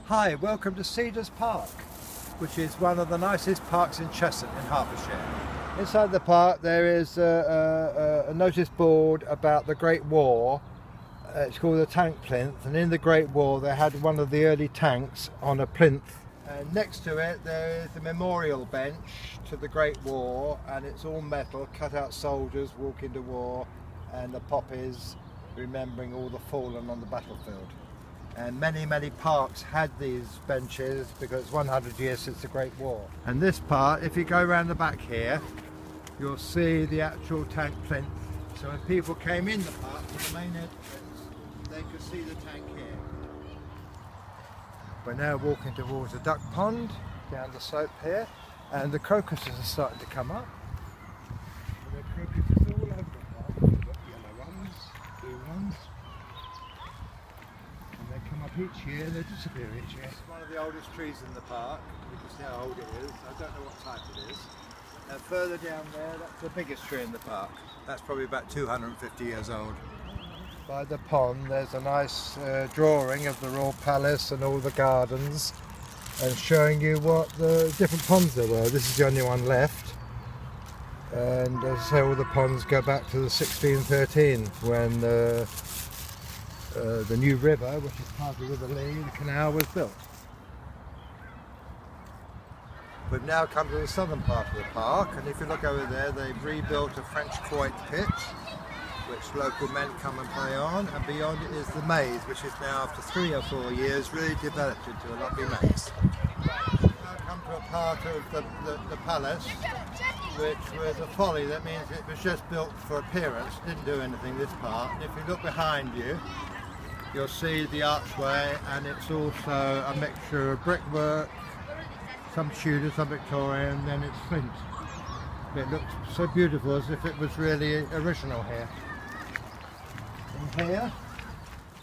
Hi, welcome to Cedars Park, which is one of the nicest parks in Cheshunt in Hertfordshire. Inside the park there is a notice board about the Great War. It's called the Tank Plinth, and in the Great War they had one of the early tanks on a plinth. And next to it there is a memorial bench to the Great War, and it's all metal, cut out soldiers walking to war, and the poppies remembering all the fallen on the battlefield. And many parks had these benches because it's 100 years since the Great War. And this part, if you go around the back here, you'll see the actual tank plinth. So when people came in the park to the main entrance, they could see the tank here. We're now walking towards the duck pond down the slope here, and the crocuses are starting to come up. And there are crocuses all over the park. We've got yellow ones, blue ones. They come up each year, they disappear each year. It's one of the oldest trees in the park. You can see how old it is. I don't know what type it is. And further down there, that's the biggest tree in the park. That's probably about 250 years old. By the pond, there's a nice drawing of the Royal Palace and all the gardens, and showing you what the different ponds there were. This is the only one left. And as I say, all the ponds go back to the 1613 when the new river, which is part of the River Lee, the canal, was built. We've now come to the southern part of the park, and if you look over there, they've rebuilt a French quoit pitch, which local men come and play on, and beyond it is the maze, which is now, after 3 or 4 years, really developed into a lovely maze. We've now come to a part of the palace, which was a folly. That means it was just built for appearance, didn't do anything, this part. And if you look behind you, you'll see the archway, and it's also a mixture of brickwork, some Tudor, some Victorian, then it's flint. It looks so beautiful, as if it was really original here. And here,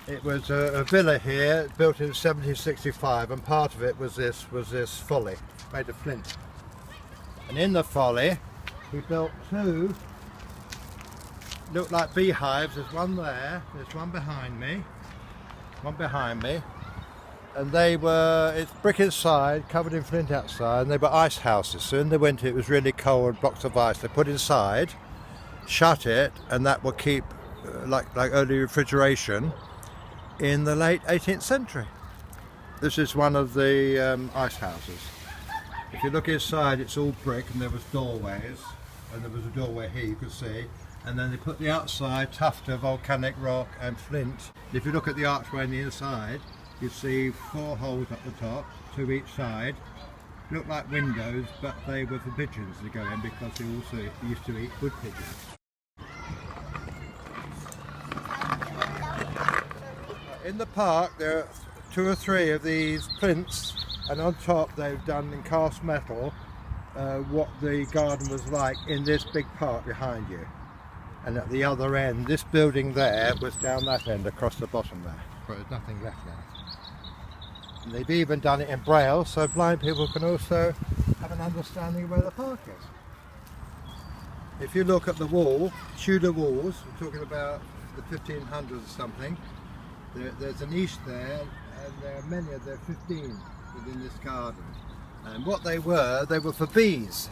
it was a villa here, built in 1765, and part of it was this folly, made of flint. And in the folly, he built 2, look like beehives. There's one there, there's one behind me, and they were, it's brick inside, covered in flint outside, and they were ice houses. So in the winter it was really cold, blocks of ice they put inside, shut it, and that would keep, like early refrigeration, in the late 18th century. This is one of the ice houses. If you look inside, it's all brick, and there was doorways, and there was a doorway here you could see, and then they put the outside tuft of volcanic rock and flint. If you look at the archway on the inside, you see 4 holes at the top, 2 each side. Look like windows, but they were for pigeons to go in, because they also used to eat wood pigeons. In the park there are 2 or 3 of these plinths, and on top they've done in cast metal what the garden was like in this big park behind you. And at the other end, this building there was down that end, across the bottom there. But there's nothing left now. And they've even done it in Braille, so blind people can also have an understanding of where the park is. If you look at the wall, Tudor walls, we're talking about the 1500s or something, there's a niche there, and there are many, there are 15 within this garden. And what they were for bees.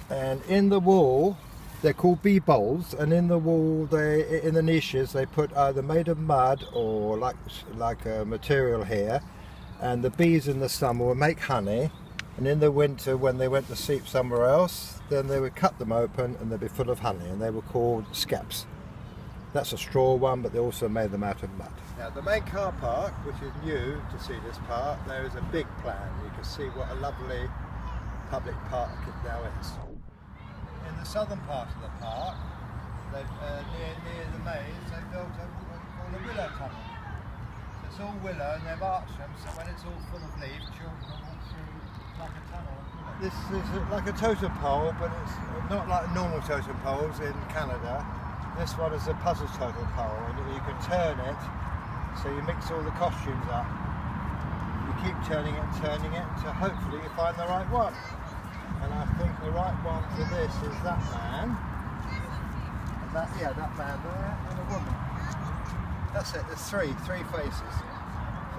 And in the wall, they're called bee bowls, and in the wall, in the niches, they put either made of mud or like a material here. And the bees in the summer would make honey, and in the winter, when they went to sleep somewhere else, then they would cut them open and they'd be full of honey, and they were called skeps. That's a straw one, but they also made them out of mud. Now, the main car park, which is new to Cedars Park, there is a big plan. You can see what a lovely public park it now is. In the southern part of the park, near the maze, they built what we call a willow tunnel. It's all willow, and they've arched them, so when it's all full of leaves, children will walk through like a tunnel. This is like a totem pole, but it's not like normal totem poles in Canada. This one is a puzzle totem pole, and you can turn it, so you mix all the costumes up. You keep turning it, until hopefully you find the right one. And I think the right one for this is that man, and that man there, and a woman. That's it, there's three faces.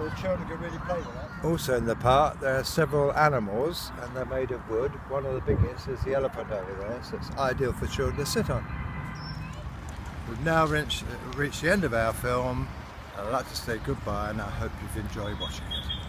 So so the children can really play with that. Also in the park there are several animals, and they're made of wood. One of the biggest is the elephant over there, so it's ideal for children to sit on. We've now reached the end of our film. I'd like to say goodbye, and I hope you've enjoyed watching it.